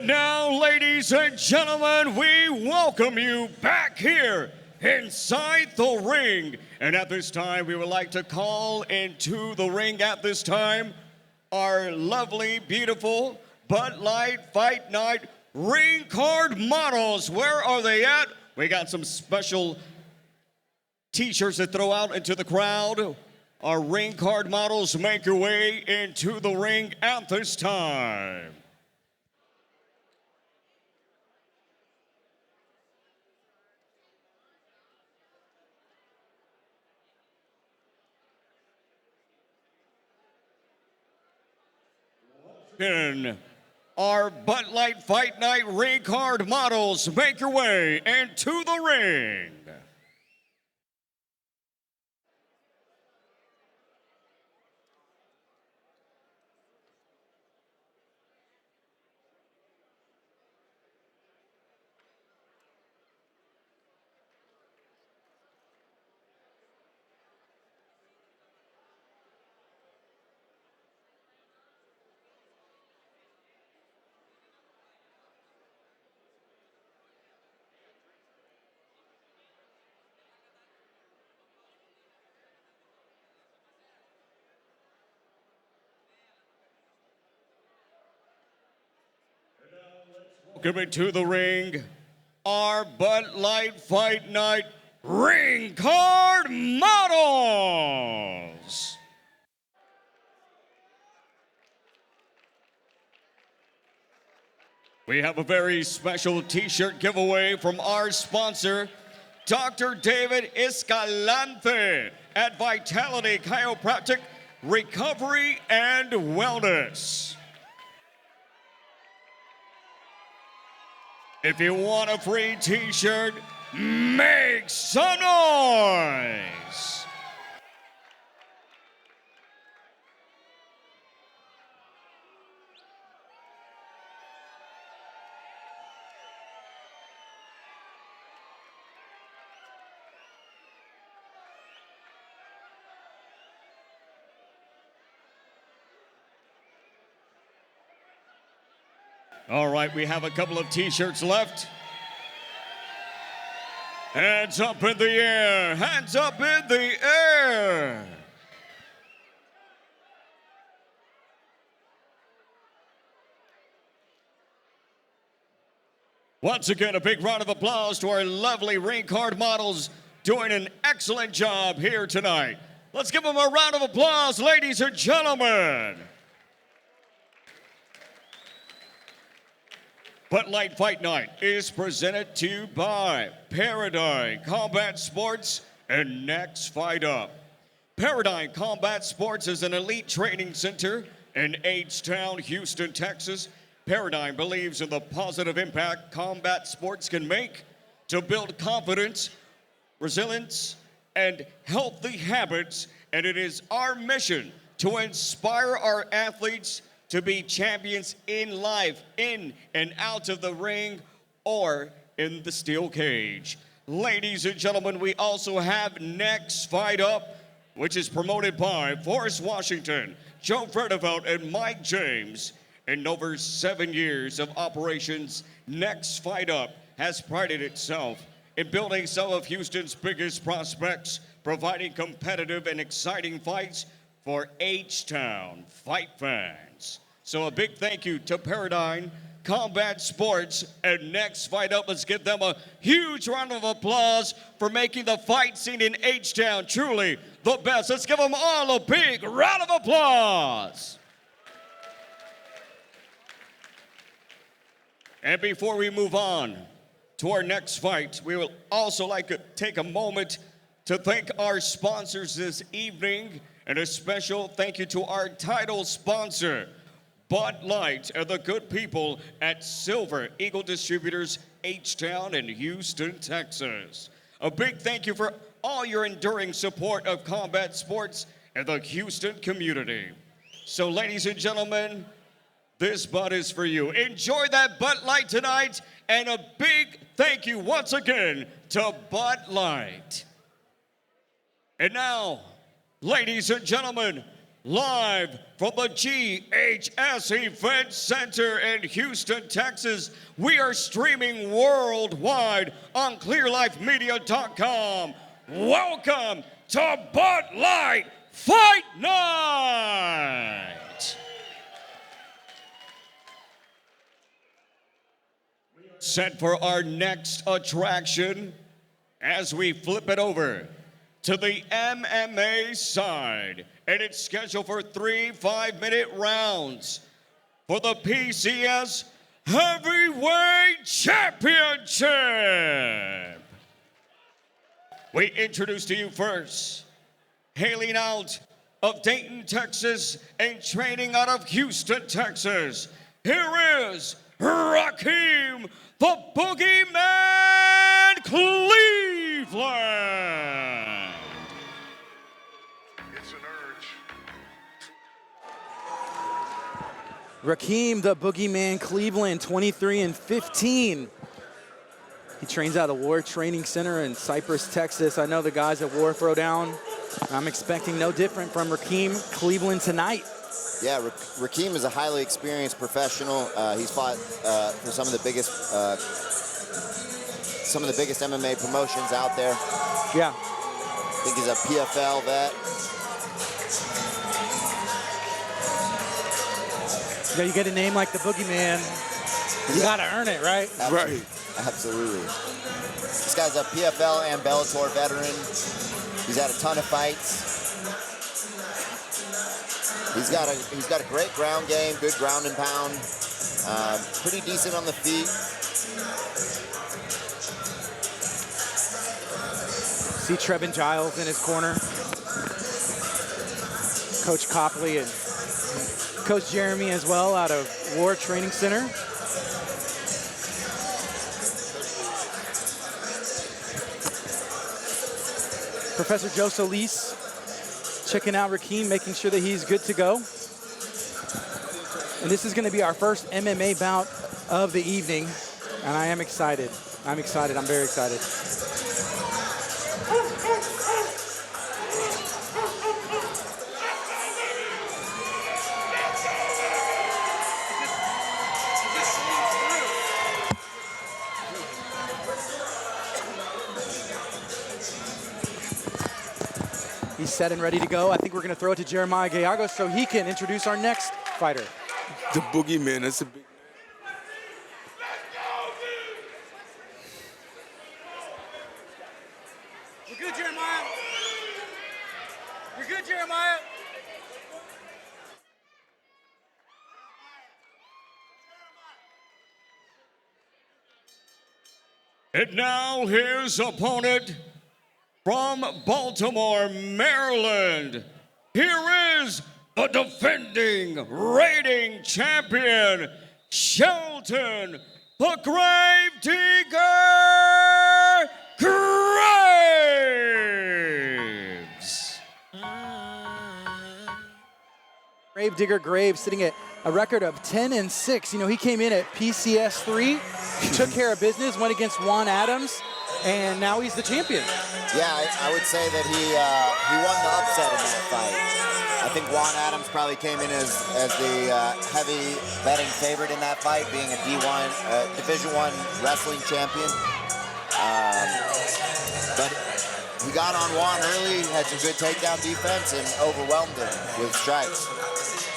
Now, ladies and gentlemen, we welcome you back here inside the ring. And at this time, we would like to call into the ring at this time our lovely, beautiful Bud Light Fight Night ring card models. Where are they at? We got some special t-shirts to throw out into the crowd. Our ring card models make your way into the ring at this time. Our Bud Light Fight Night ring card models make your way into the ring. Coming to the ring, our Bud Light Fight Night ring card models. We have a very special t-shirt giveaway from our sponsor, Dr. David Escalante at Vitality Chiropractic Recovery and Wellness. If you want a free t-shirt, make some noise! All right, we have a couple of t-shirts left. Hands up in the air, hands up in the air. Once again, a big round of applause to our lovely ring card models doing an excellent job here tonight. Let's give them a round of applause, ladies and gentlemen. Bud Light Fight Night is presented to you by Paradigm Combat Sports and Next Fight Up. Paradigm Combat Sports is an elite training center in H-Town, Houston, Texas. Paradigm believes in the positive impact combat sports can make to build confidence, resilience, and healthy habits, and it is our mission to inspire our athletes to be champions in life, in and out of the ring, or in the steel cage. Ladies and gentlemen, we also have Next Fight Up, which is promoted by Forrest Washington, Joe Fredevelt, and Mike James. In over 7 years of operations, Next Fight Up has prided itself in building some of Houston's biggest prospects, providing competitive and exciting fights for H-Town fight fans. So a big thank you to Paradigm Combat Sports and Next Fight Up. Let's give them a huge round of applause for making the fight scene in H-Town truly the best. Let's give them all a big round of applause. And before we move on to our next fight, we will also like to take a moment to thank our sponsors this evening, and a special thank you to our title sponsor, Bud Light, and the good people at Silver Eagle Distributors, H-Town in Houston, Texas. A big thank you for all your enduring support of combat sports and the Houston community. So ladies and gentlemen, this Bud is for you. Enjoy that Bud Light tonight, and a big thank you once again to Bud Light. And now, ladies and gentlemen, live from the GHS Event Center in Houston, Texas. We are streaming worldwide on clearlifemedia.com. Welcome to Bud Light Fight Night! Set for our next attraction as we flip it over to the MMA side, and it's scheduled for 3 5-minute rounds for the PCS Heavyweight Championship. We introduce to you first, hailing out of Dayton, Texas, and training out of Houston, Texas. Here is Rakim, the Boogeyman Cleveland. It's an urge. Rakim, the Boogeyman Cleveland, 23-15. He trains out of War Training Center in Cypress, Texas. I know the guys at War Throwdown. I'm expecting no different from Rakim Cleveland tonight. Yeah, Rakim is a highly experienced professional. He's fought for some of the biggest MMA promotions out there. Yeah. I think he's a PFL vet. Yeah, you get a name like the Boogeyman, you gotta earn it, right? Right. Absolutely. This guy's a PFL and Bellator veteran. He's had a ton of fights. He's got a great ground game, good ground and pound, pretty decent on the feet. See Trevin Giles in his corner. Coach Copley and Coach Jeremy as well out of War Training Center. Professor Joe Solis checking out Rakim, making sure that he's good to go. And this is going to be our first MMA bout of the evening, and I am excited. I'm excited. I'm very excited. He's set and ready to go. I think we're going to throw it to Jeremiah Gallegos so he can introduce our next fighter. The Boogeyman, that's a big... We're good, Jeremiah. You're good, Jeremiah. And now his opponent from Baltimore, Maryland. Here is the defending reigning champion, Shelton, the Gravedigger Graves. Gravedigger Graves sitting at a record of 10-6. You know, he came in at PCS 3, took care of business, went against Juan Adams, and now he's the champion. Yeah, I would say that he won the upset in that fight. I think Juan Adams probably came in as the heavy betting favorite in that fight, being a Division I wrestling champion. But he got on Juan early, had some good takedown defense, and overwhelmed him with strikes.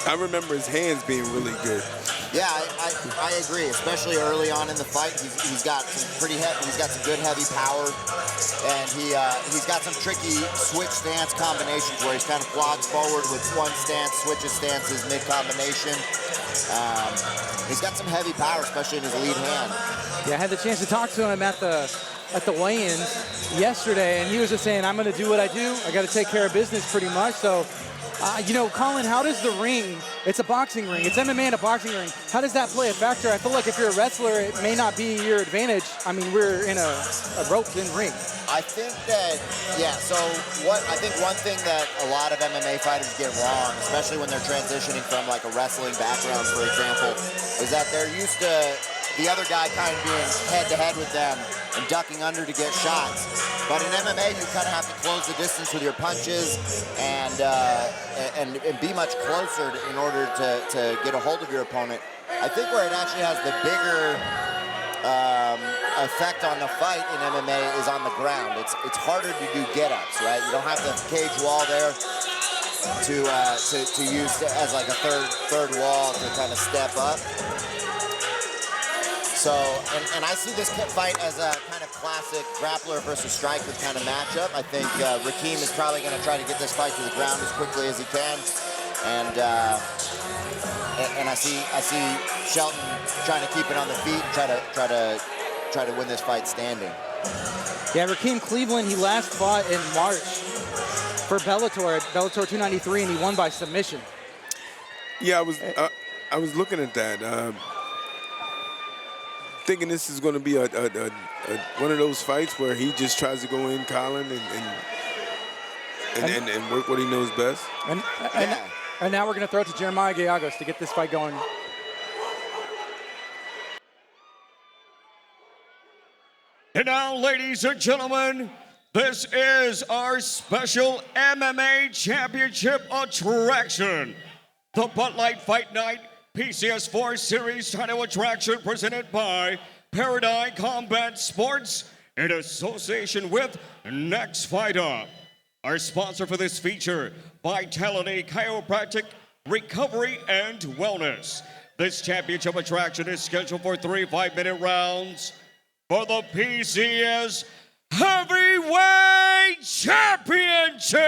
I remember his hands being really good. Yeah, I agree, especially early on in the fight. He's got some pretty heavy, he's got some good heavy power, and he's got some tricky switch stance combinations where he's kind of flogs forward with one stance, switches stances mid-combination. He's got some heavy power, especially in his lead hand. Yeah, I had the chance to talk to him at the weigh-ins yesterday, and he was just saying, I'm going to do what I do. I got to take care of business pretty much. So, you know, Colin, how does the ring, it's a boxing ring, it's MMA in a boxing ring, how does that play a factor? I feel like if you're a wrestler, it may not be your advantage. I mean, we're in a roped-in ring. I think that, yeah, so I think one thing that a lot of MMA fighters get wrong, especially when they're transitioning from like a wrestling background, for example, is that they're used to the other guy kind of being head-to-head with them and ducking under to get shots. But in MMA, you kind of have to close the distance with your punches and be much closer in order to get a hold of your opponent. I think where it actually has the bigger effect on the fight in MMA is on the ground. It's harder to do get-ups, right? You don't have the cage wall there to use as like a third wall to kind of step up. So, and I see this fight as a kind of classic grappler versus striker kind of matchup. I think Rakim is probably going to try to get this fight to the ground as quickly as he can, and I see Shelton trying to keep it on the feet and try to win this fight standing. Yeah, Rakim Cleveland, he last fought in March for Bellator at Bellator 293, and he won by submission. Yeah, I was looking at that, thinking this is going to be one of those fights where he just tries to go in, Colin, and work what he knows best. And now we're going to throw it to Jeremiah Gallegos to get this fight going. And now, ladies and gentlemen, this is our special MMA championship attraction. The Bud Light Fight Night PCS 4 Series title attraction presented by Paradigm Combat Sports in association with Next Fight Up. Our sponsor for this feature, Vitality Chiropractic Recovery and Wellness. This championship attraction is scheduled for 3 5-minute rounds for the PCS Heavyweight Championship.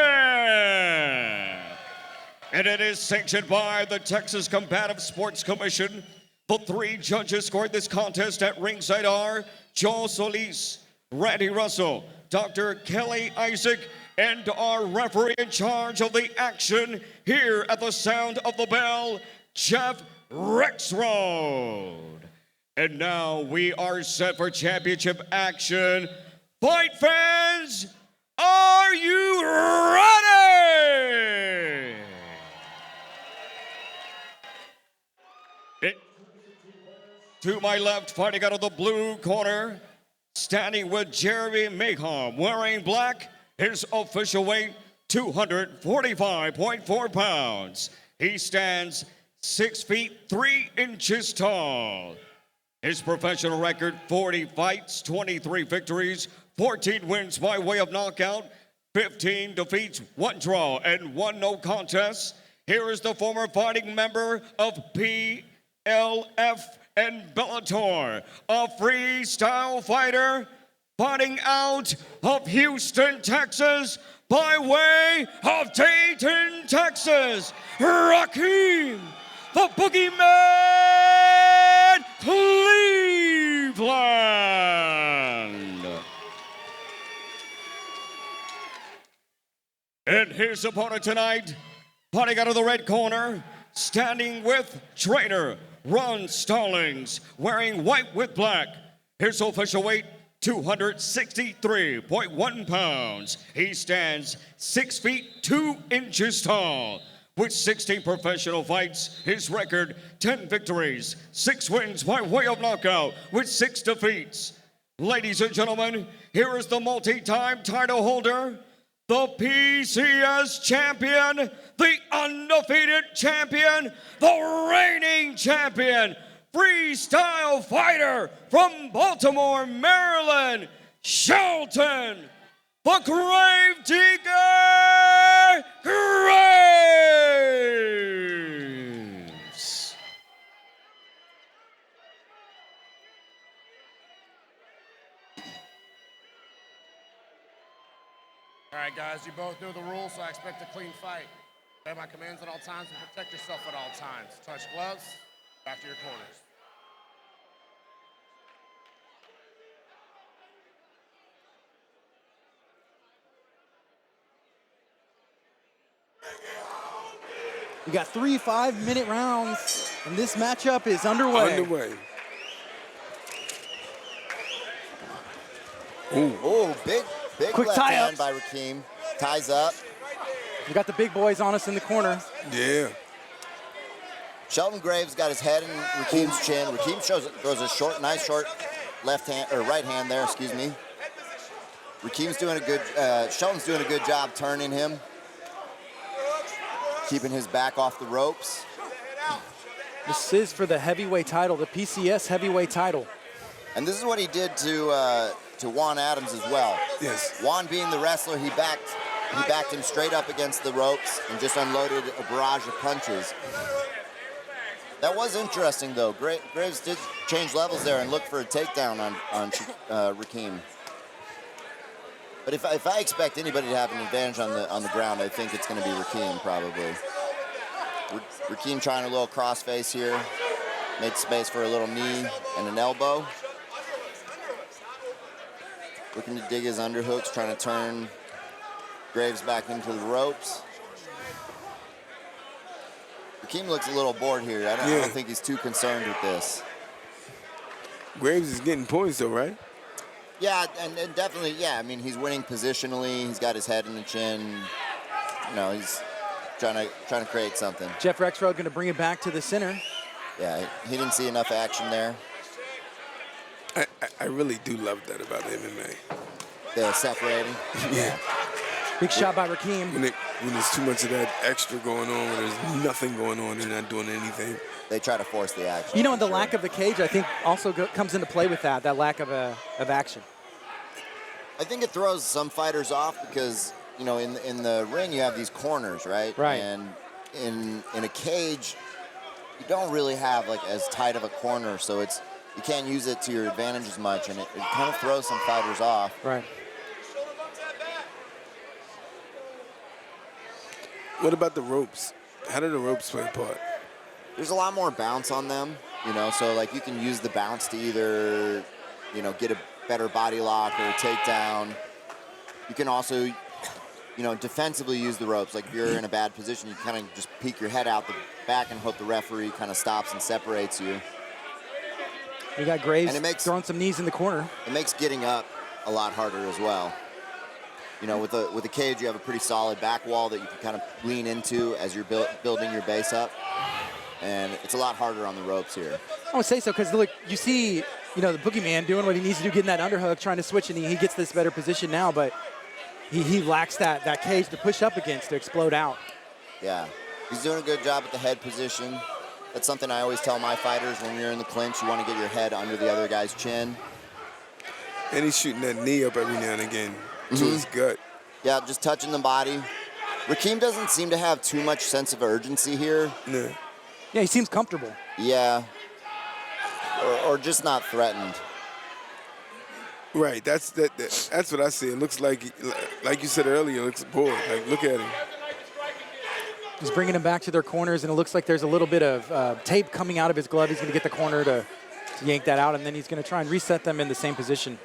And it is sanctioned by the Texas Combative Sports Commission. The 3 judges scored this contest at ringside are Joe Solis, Randy Russell, Dr. Kelly Isaac, and our referee in charge of the action here at the sound of the bell, Jeff Rexroad. And now we are set for championship action. Fight fans, are you ready? To my left, fighting out of the blue corner, standing with Jeremy Mayhem, wearing black, his official weight, 245.4 pounds. He stands 6 feet 3 inches tall. His professional record, 40 fights, 23 victories, 14 wins by way of knockout, 15 defeats, 1 draw, and 1 no contest. Here is the former fighting member of PLF and Bellator, a freestyle fighter, fighting out of Houston, Texas, by way of Dayton, Texas, Rakim, the Boogeyman Cleveland. And his opponent tonight, fighting out of the red corner, standing with trainer Ron Stallings, wearing white with black. His official weight, 263.1 pounds. He stands 6 feet 2 inches tall. With 16 professional fights, his record, 10 victories, 6 wins by way of knockout, with 6 defeats. Ladies and gentlemen, here is the multi-time title holder, the PCS champion, the undefeated champion, the reigning champion, freestyle fighter from Baltimore, Maryland, Shelton, the Grave Digger Graves. All right, guys, you both know the rules, so I expect a clean fight. Obey my commands at all times and protect yourself at all times. Touch gloves, back to your corners. We got 3 5-minute rounds, and this matchup is underway. Ooh, big Quick left tie-ups. hand by Rakim. Ties up. We got the big boys on us in the corner. Yeah. Shelton Graves got his head in Rakim's chin. Rakim throws a nice short left hand or right hand there, excuse me. Rakim's doing a good, Shelton's doing a good job turning him, keeping his back off the ropes. This is for the heavyweight title, the PCS heavyweight title. And this is what he did to Juan Adams as well. Yes. Juan, being the wrestler, he backed him straight up against the ropes and just unloaded a barrage of punches. That was interesting, though. Graves did change levels there and look for a takedown on Rakim. But if I expect anybody to have an advantage on the ground, I think it's going to be Rakim probably. Rakim trying a little crossface here, made space for a little knee and an elbow. Looking to dig his underhooks, trying to turn Graves back into the ropes. Rakim looks a little bored here. I don't think he's too concerned with this. Graves is getting points though, right? Yeah, and definitely, yeah. I mean, he's winning positionally. He's got his head in the chin. You know, he's trying to create something. Jeff Rexroad going to bring it back to the center. Yeah, he didn't see enough action there. I really do love that about MMA. The separating. Yeah. Big shot by Rakim. When there's too much of that extra going on, when there's nothing going on, they're not doing anything. They try to force the action. You know, and the lack of the cage, I think, also comes into play with that lack of action. I think it throws some fighters off because, you know, in the ring you have these corners, right? Right. And in a cage, you don't really have like as tight of a corner, so you can't use it to your advantage as much, and it kind of throws some fighters off. Right. What about the ropes? How do the ropes play a part? There's a lot more bounce on them, you know, so like you can use the bounce to either, you know, get a better body lock or a takedown. You can also, you know, defensively use the ropes. Like if you're in a bad position, you kind of just peek your head out the back and hope the referee kind of stops and separates you. We got Graves And it makes- throwing some knees in the corner. It makes getting up a lot harder as well. You know, with a cage, you have a pretty solid back wall that you can kind of lean into as you're building your base up. And it's a lot harder on the ropes here. I would say so because, look, you see, you know, the boogeyman doing what he needs to do, getting that underhook, trying to switch, and he gets this better position now, but he lacks that cage to push up against to explode out. Yeah, he's doing a good job at the head position. That's something I always tell my fighters when you're in the clinch. You want to get your head under the other guy's chin. And he's shooting that knee up every now and again to his gut. Yeah, just touching the body. Rakim doesn't seem to have too much sense of urgency here. No. Yeah, he seems comfortable. Yeah, or just not threatened. Right, that's what I see. It looks like you said earlier, it looks bored. Like, look at him. He's bringing him back to their corners, and it looks like there's a little bit of tape coming out of his glove. He's going to get the corner to yank that out, and then he's going to try and reset them in the same position.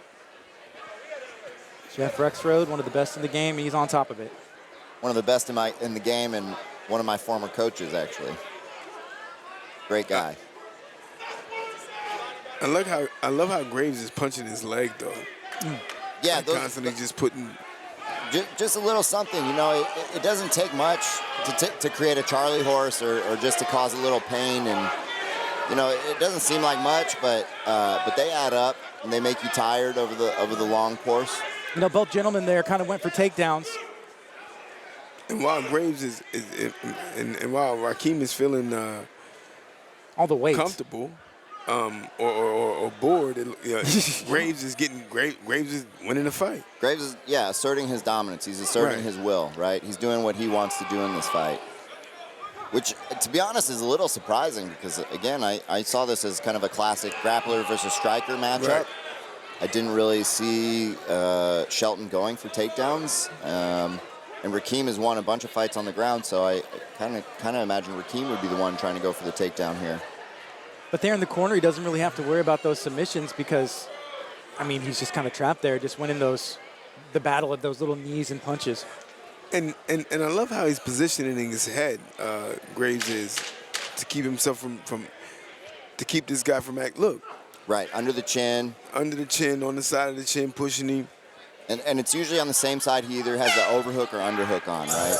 Jeff Rexroad, one of the best in the game. He's on top of it. One of the best in the game, and one of my former coaches, actually. Great guy. I love how Graves is punching his leg though. Yeah, Like constantly just putting. Just a little something, you know. It doesn't take much to create a Charlie horse or just to cause a little pain, and you know it doesn't seem like much, but they add up and they make you tired over the long course. You know, both gentlemen there kind of went for takedowns. And while Graves is and while Rakim is feeling All the weight. comfortable or bored, Graves is winning the fight. Graves is, asserting his dominance. He's asserting his will, right? He's doing what he wants to do in this fight. Which, to be honest, is a little surprising because, again, I saw this as kind of a classic grappler versus striker matchup. Right. I didn't really see Shelton going for takedowns. And Rakim has won a bunch of fights on the ground, so I kind of imagine Rakim would be the one trying to go for the takedown here. But there in the corner, he doesn't really have to worry about those submissions because, I mean, he's just kind of trapped there, just winning the battle of those little knees and punches. And I love how he's positioning his head, Graves is, to keep himself to keep this guy from look. Right, under the chin. Under the chin, on the side of the chin, pushing him. And it's usually on the same side. He either has the overhook or underhook on, right?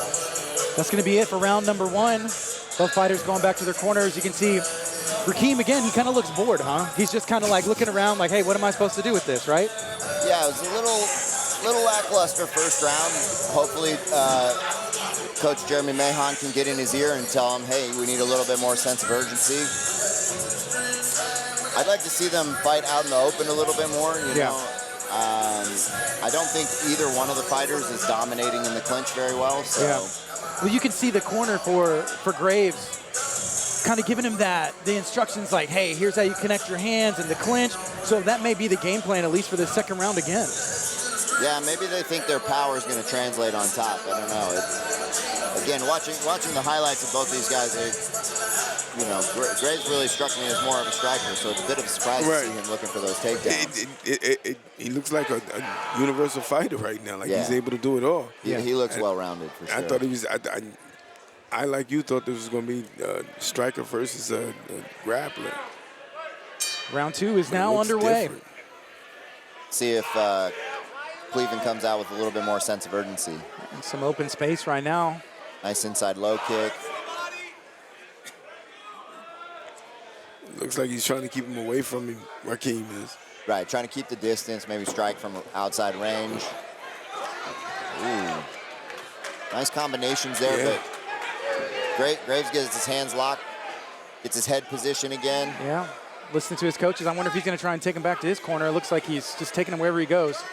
That's going to be it for round number one. Both fighters going back to their corners. You can see Rakim, again, he kind of looks bored, huh? He's just kind of like looking around like, hey, what am I supposed to do with this, right? Yeah, it was a little lackluster first round. Hopefully, Coach Jeremy Mahon can get in his ear and tell him, hey, we need a little bit more sense of urgency. I'd like to see them fight out in the open a little bit more, you know. I don't think either one of the fighters is dominating in the clinch very well, so. Yeah. Well, you can see the corner for Graves kind of giving him the instructions like, hey, here's how you connect your hands and the clinch. So that may be the game plan, at least for the second round again. Yeah, maybe they think their power is going to translate on top. I don't know. Again, watching the highlights of both these guys, you know, Graves really struck me as more of a striker, so it's a bit of a surprise to see him looking for those takedowns. He looks like a universal fighter right now. Like he's able to do it all. Yeah, he looks well-rounded for sure. I thought he was. I like you thought this was going to be striker versus a grappler. Round 2 is now underway. Different. See if Cleveland comes out with a little bit more sense of urgency. Some open space right now. Nice inside low kick. Looks like he's trying to keep him away from him, Rakim is. Right, trying to keep the distance, maybe strike from outside range. Ooh. Nice combinations there, but Graves gets his hands locked, gets his head position again. Yeah, listening to his coaches, I wonder if he's going to try and take him back to his corner. It looks like he's just taking him wherever he goes.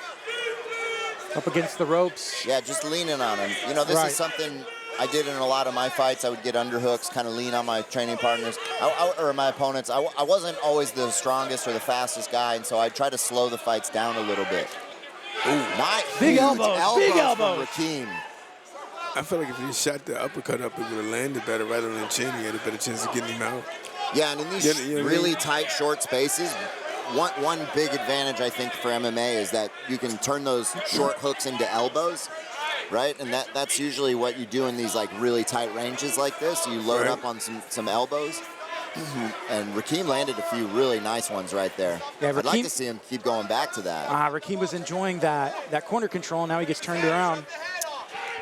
Up against the ropes. Yeah, just leaning on him. You know, this is something I did in a lot of my fights. I would get underhooks, kind of lean on my training partners, or my opponents. I wasn't always the strongest or the fastest guy, and so I try to slow the fights down a little bit. Ooh, not big huge elbows, big elbows. From Rakim. I feel like if he shot the uppercut up, it would have landed better right on the chin. He had a better chance of getting him out. Yeah, and in these really tight, short spaces, one big advantage, I think, for MMA is that you can turn those short hooks into elbows, right? And that's usually what you do in these like really tight ranges like this. You load up on some elbows. And Rakim landed a few really nice ones right there. Yeah, I'd like to see him keep going back to that. Rakim was enjoying that corner control. Now he gets turned around.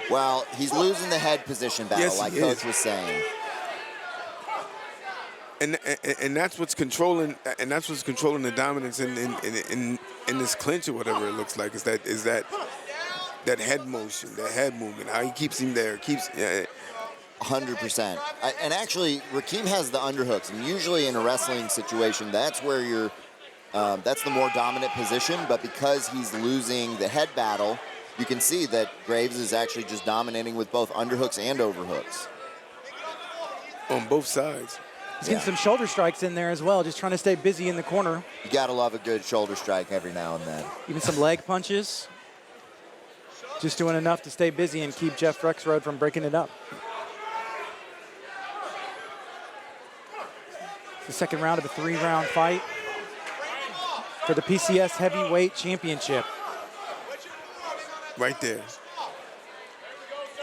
Well, he's losing the head position battle, like Coach was saying. And that's what's controlling. And that's what's controlling the dominance in this clinch or whatever it looks like. Is that head motion, that head movement? How he keeps him there, 100%. And actually, Rakim has the underhooks, and usually in a wrestling situation, that's where that's the more dominant position. But because he's losing the head battle, you can see that Graves is actually just dominating with both underhooks and overhooks. On both sides. He's getting some shoulder strikes in there as well, just trying to stay busy in the corner. You gotta love a good shoulder strike every now and then. Even some leg punches. Just doing enough to stay busy and keep Jeff Rexroad from breaking it up. It's the second round of a 3-round fight for the PCS Heavyweight Championship. Right there.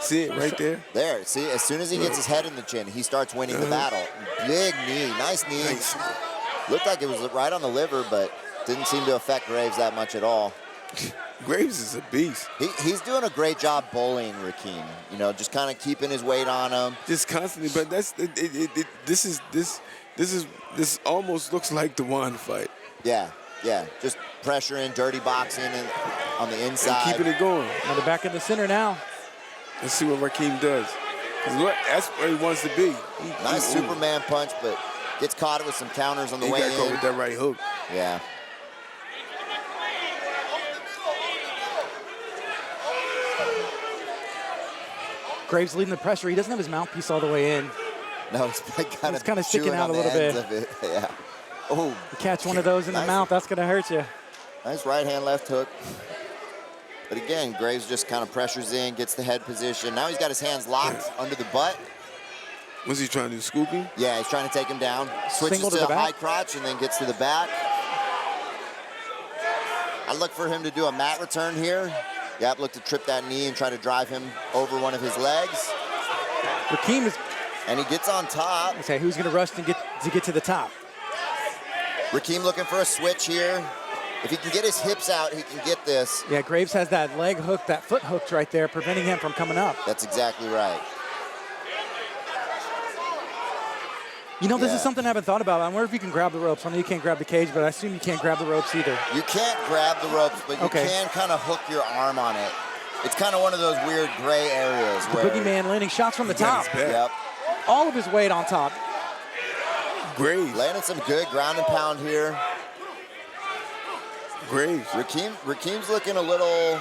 See it right there? There, see, as soon as he gets his head in the chin, he starts winning the battle. Big knee, nice knee. Nice. Looked like it was right on the liver, but didn't seem to affect Graves that much at all. Graves is a beast. He's doing a great job bullying Rakim. You know, just kind of keeping his weight on him. Just constantly, but this almost looks like the Juan fight. Yeah, just pressuring, dirty boxing on the inside. And keeping it going. Now they're back in the center now. Let's see what Rakim does. That's where he wants to be. Nice Superman punch, but gets caught with some counters on the way in. He got caught with that right hook. Yeah. Graves leading the pressure. He doesn't have his mouthpiece all the way in. No, he's kind of sticking out a little bit. Yeah. Oh. You catch one of those in the mouth, that's going to hurt you. Nice right hand, left hook. But again, Graves just kind of pressures in, gets the head position. Now he's got his hands locked under the butt. What's he trying to do, scooping? Yeah, he's trying to take him down. Switches to a high crotch and then gets to the back. I look for him to do a mat return here. Yep, look to trip that knee and try to drive him over one of his legs. Rakim is... And he gets on top. Okay, who's going to rush to get to the top? Rakim looking for a switch here. If he can get his hips out, he can get this. Yeah, Graves has that leg hook, that foot hooked right there, preventing him from coming up. That's exactly right. You know, this Yeah. is something I haven't thought about. I wonder if you can grab the ropes. I know you can't grab the cage, but I assume you can't grab the ropes either. You can't grab the ropes, but you Okay. can kind of hook your arm on it. It's kind of one of those weird gray areas The where. boogeyman landing shots from the top. got his back. Yep. All of his weight on top. Graves. Landing some good ground and pound here. Graves. Rakim's looking a little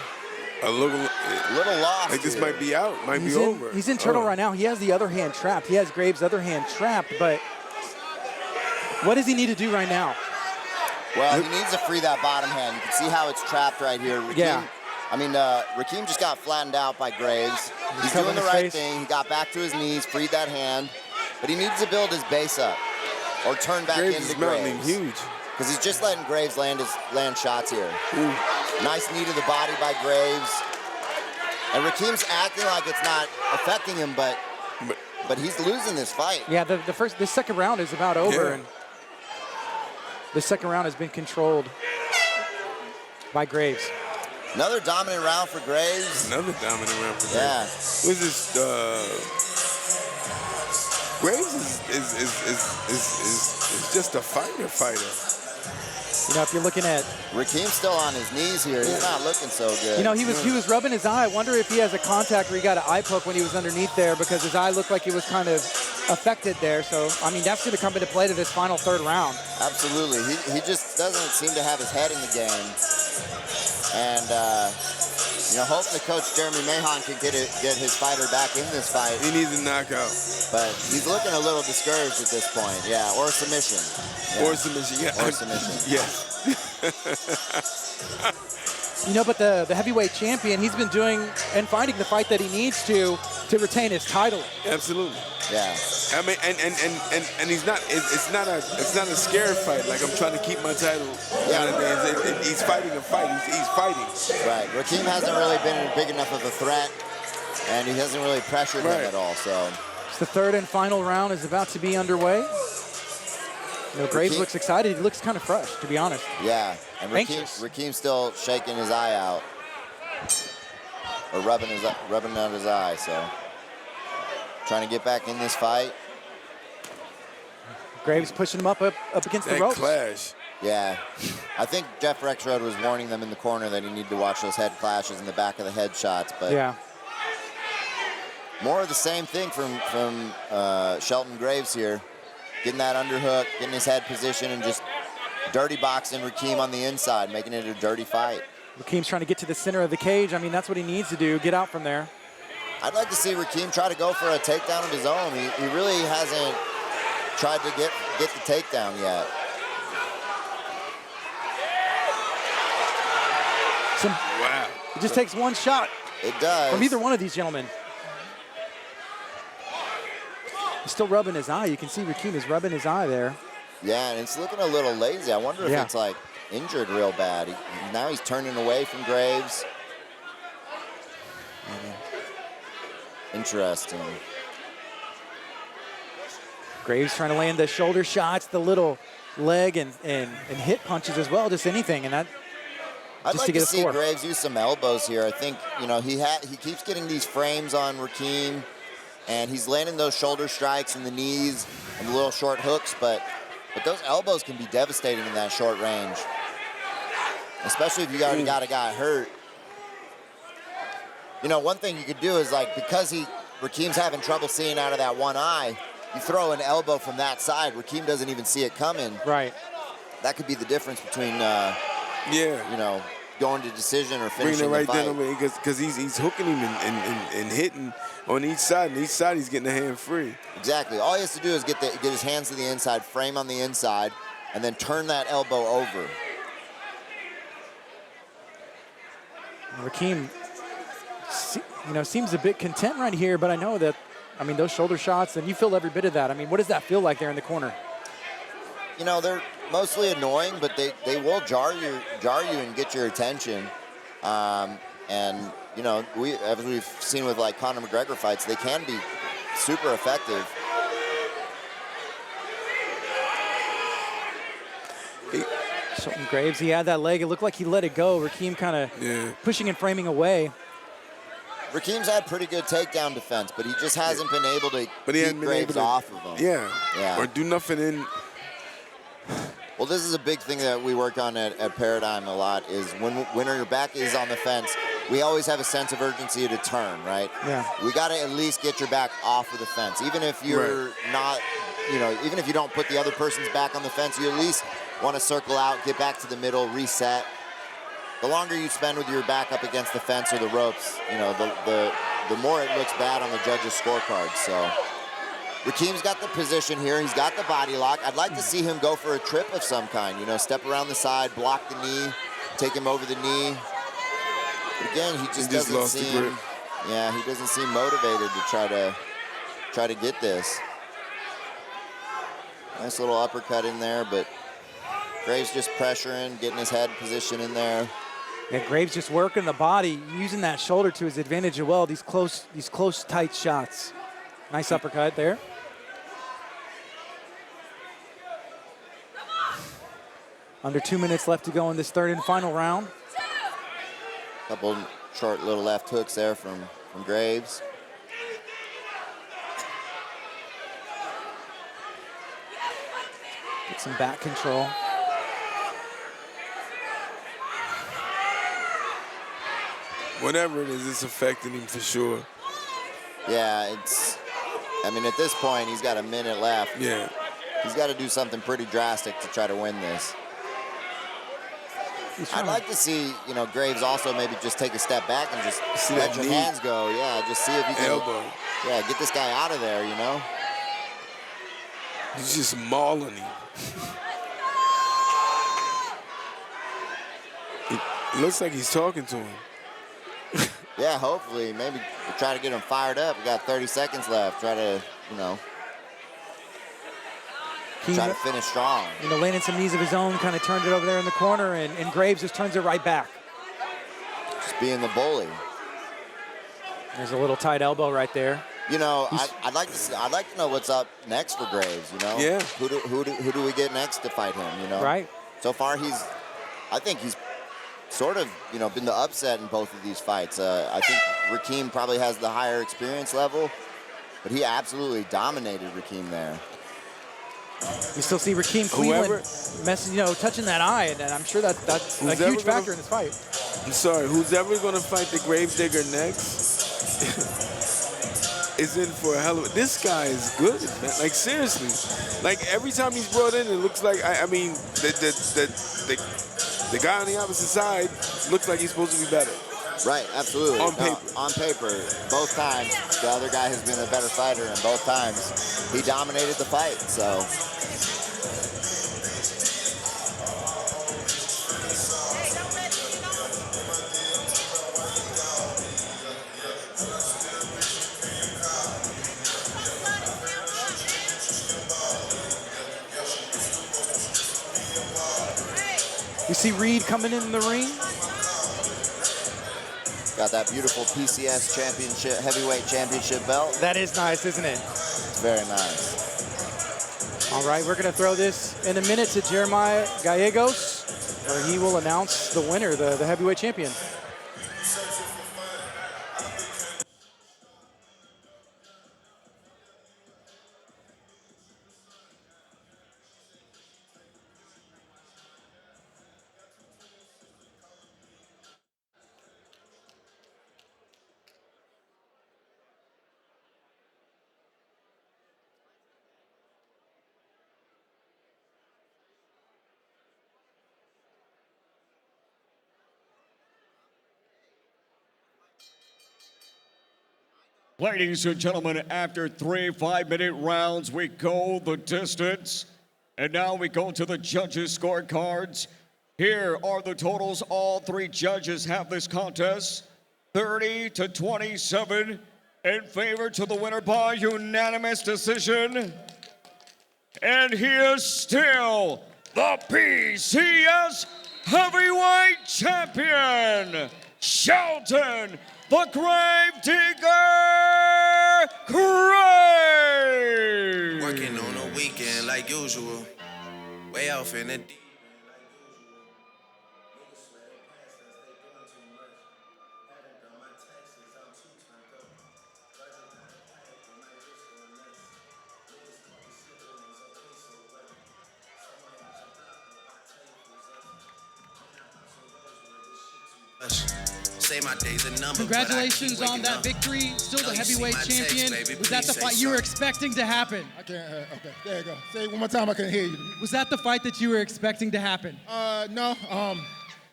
lost. Like this here. might be out. Might He's be in, over. he's in turtle Oh. right now. He has the other hand trapped. He has Graves' other hand trapped, but what does he need to do right now? Well, he needs to free that bottom hand. You can see how it's trapped right here. Rakim, Yeah. Rakim just got flattened out by Graves. He's covering doing the his right face. thing. He got back to his knees, freed that hand, but he needs to build his base up or turn back Graves into is mounting him Graves. huge. Because he's just letting Graves land shots here. Nice knee to the body by Graves. And Rakim's acting like it's not affecting him, but he's losing this fight. Yeah, the second round is about over, Yeah. and the second round has been controlled by Graves. Another dominant round for Graves. Another dominant round for Graves. Yeah. Who's this? Graves is just a fighter. You know, if you're looking at, Rakim's still on his knees here. He's not looking so good. you know, he was rubbing his eye. I wonder if he has a contact where he got an eye poke when he was underneath there, because his eye looked like it was kind of affected there. So, I mean, that's going to come into play to this final third round. Absolutely. He just doesn't seem to have his head in the game. And, hopefully Coach Jeremy Mahon can get his fighter back in this fight. He needs a knockout. But he's looking a little discouraged at this point. Yeah, or a submission. Yeah. Or submission. Yeah. Or submission. Yes. You know, but the heavyweight champion, he's been doing and fighting the fight that he needs to retain his title. Absolutely. Yeah. I mean, and he's not. It's not a scared fight. Like I'm trying to keep my title. Yeah. He's fighting a fight. He's fighting. Right. Rakim hasn't really been big enough of a threat, and he hasn't really pressured him at all. So. The third and final round is about to be underway. You know, Graves looks excited. He looks kind of fresh, to be honest. Yeah, and Anxious. Rakim's still shaking his eye out, or rubbing out his eye. So, trying to get back in this fight. Graves pushing him up against the That ropes. clash. Yeah, I think Jeff Rexroad was warning them in the corner that he needed to watch those head clashes in the back of the head shots. But Yeah. more of the same thing from Shelton Graves here. Getting that underhook, getting his head position, and just dirty boxing Rakim on the inside, making it a dirty fight. Rakim's trying to get to the center of the cage. I mean, that's what he needs to do, get out from there. I'd like to see Rakim try to go for a takedown of his own. He really hasn't tried to get the takedown yet. Wow. It just takes one shot It does. from either one of these gentlemen. He's still rubbing his eye. You can see Rakim is rubbing his eye there. Yeah, and it's looking a little lazy. I wonder if Yeah. it's like injured real bad. Now he's turning away from Graves. Interesting. Graves trying to land the shoulder shots, the little leg and hit punches as well, just anything. And that I'd just like to get to a see score. Graves use some elbows here. I think, he keeps getting these frames on Rakim, and he's landing those shoulder strikes and the knees and the little short hooks, but those elbows can be devastating in that short range, especially if you already got a guy hurt. One thing you could do is, like, because Rakim's having trouble seeing out of that one eye, you throw an elbow from that side. Rakim doesn't even see it coming. right. That could be the difference between, Yeah. going to decision or Bringing finishing it right the fight. down because he's hooking him and hitting on each side. And each side he's getting the hand free. Exactly. All he has to do is get his hands to the inside, frame on the inside, and then turn that elbow over. Rakim, seems a bit content right here, but I know that, those shoulder shots, and you feel every bit of that. What does that feel like there in the corner? They're mostly annoying, but they will jar you and get your attention. And as we've seen with like Conor McGregor fights, they can be super effective. Shelton Graves, he had that leg. It looked like he let it go. Rakim kind of pushing and framing away. Rakim's had pretty good takedown defense, but he just hasn't been able to keep Graves off of him. Yeah. Or do nothing in. Well, this is a big thing that we work on at Paradigm a lot is when your back is on the fence, we always have a sense of urgency to turn, right? Yeah. We got to at least get your back off of the fence. Even if you're not, even if you don't put the other person's back on the fence, you at least want to circle out, get back to the middle, reset. The longer you spend with your back up against the fence or the ropes, the more it looks bad on the judges' scorecard. So Rakim's got the position here. He's got the body lock. I'd like to see him go for a trip of some kind. Step around the side, block the knee, take him over the knee. But again, he just doesn't seem. Yeah, he doesn't seem motivated to try to get this. Nice little uppercut in there, but Graves just pressuring, getting his head position in there. Yeah, Graves just working the body, using that shoulder to his advantage as well. These close, tight shots. Nice uppercut there. Under 2 minutes left to go in this third and final round. Couple short little left hooks there from Graves. Get some back control. Whatever it is, it's affecting him for sure. Yeah, at this point, he's got a minute left. Yeah. He's got to do something pretty drastic to try to win this. I'd like to see, Graves also maybe just take a step back and just let your hands go. Yeah, just see if you can. Elbow. Yeah, get this guy out of there, He's just mauling him. It looks like he's talking to him. Yeah, hopefully. Maybe try to get him fired up. We got 30 seconds left. Try to, try to finish strong. Landing some knees of his own, kind of turned it over there in the corner, and Graves just turns it right back. Just being the bully. There's a little tight elbow right there. I'd like to know what's up next for Graves. Yeah. Who do we get next to fight him? Right. So far, I think he's sort of, been the upset in both of these fights. I think Rakim probably has the higher experience level, but he absolutely dominated Rakim there. You still see Rakim Cleveland touching that eye, and I'm sure that's a huge factor in this fight. I'm sorry, who's ever going to fight the Gravedigger next is in for a hell of a... This guy is good, man. Like, seriously. Like, every time he's brought in, it looks like, the guy on the opposite side looks like he's supposed to be better. Right, absolutely. On paper. On paper, both times, the other guy has been a better fighter, and both times he dominated the fight, so... You see Reed coming in the ring. Got that beautiful PCS championship, heavyweight championship belt. That is nice, isn't it? It's very nice. All right, we're going to throw this in a minute to Jeremiah Gallegos, where he will announce the winner, the heavyweight champion. Ladies and gentlemen, after 3 5-minute rounds, we go the distance. And now we go to the judges' scorecards. Here are the totals. All three judges have this contest 30-27 in favor to the winner by unanimous decision. And he is still the PCS heavyweight champion, Shelton the Gravedigger Graves. Working on a weekend like usual, way off in the deep. Say my day's a number. Congratulations on that victory. Still the heavyweight champion. Was that the fight you were expecting to happen? I can't. Okay, there you go. Say it one more time. I couldn't hear you. Was that the fight that you were expecting to happen? No.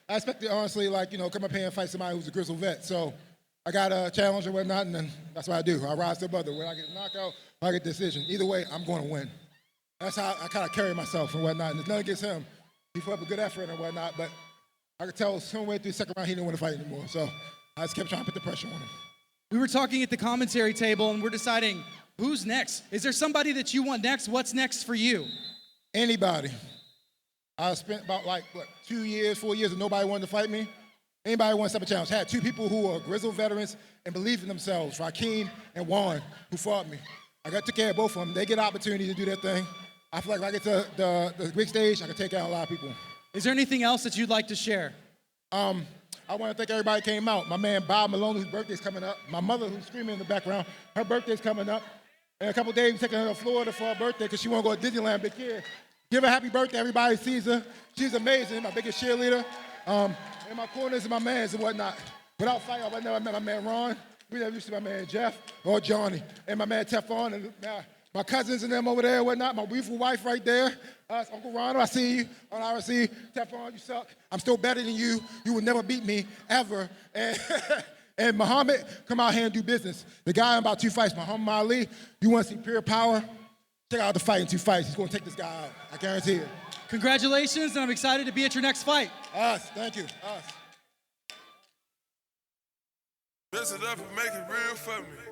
I expected, honestly, like, come up here and fight somebody who's a grizzled vet. So I got a challenge or whatnot, and then that's what I do. I rise to the brother. When I get a knockout, or I get a decision. Either way, I'm going to win. That's how I kind of carry myself and whatnot. And it's nothing against him. He put up a good effort and whatnot, but I could tell somewhere through the second round he didn't want to fight anymore. So I just kept trying to put the pressure on him. We were talking at the commentary table, and we're deciding who's next. Is there somebody that you want next? What's next for you? Anybody. I spent about 4 years, and nobody wanted to fight me. Anybody wants to have a challenge. I had two people who are grizzled veterans and believe in themselves, Rakim and Juan, who fought me. I took care of both of them. They get an opportunity to do their thing. I feel like if I get to the big stage, I can take out a lot of people. Is there anything else that you'd like to share? I want to thank everybody who came out. My man Bob Malone, whose birthday's coming up. My mother, who's screaming in the background, her birthday's coming up. In a couple days, we're taking her to Florida for her birthday because she want to go to Disneyland, big kid. Give her a happy birthday. Everybody sees her. She's amazing. My biggest cheerleader. In my corners and my mans and whatnot. Without fight, I never met my man Ron. We never used to see my man Jeff or Johnny. And my man Teflon and my cousins and them over there and whatnot. My beautiful wife right there. Uncle Ronald, I see you. On RC, Teflon, you suck. I'm still better than you. You will never beat me, ever. And Muhammad, come out here and do business. The guy in about 2 fights, Muhammad Ali, you want to see pure power? Check out the fight in 2 fights. He's going to take this guy out. I guarantee it. Congratulations, and I'm excited to be at your next fight. Thank you. Dress it up and make it real for me.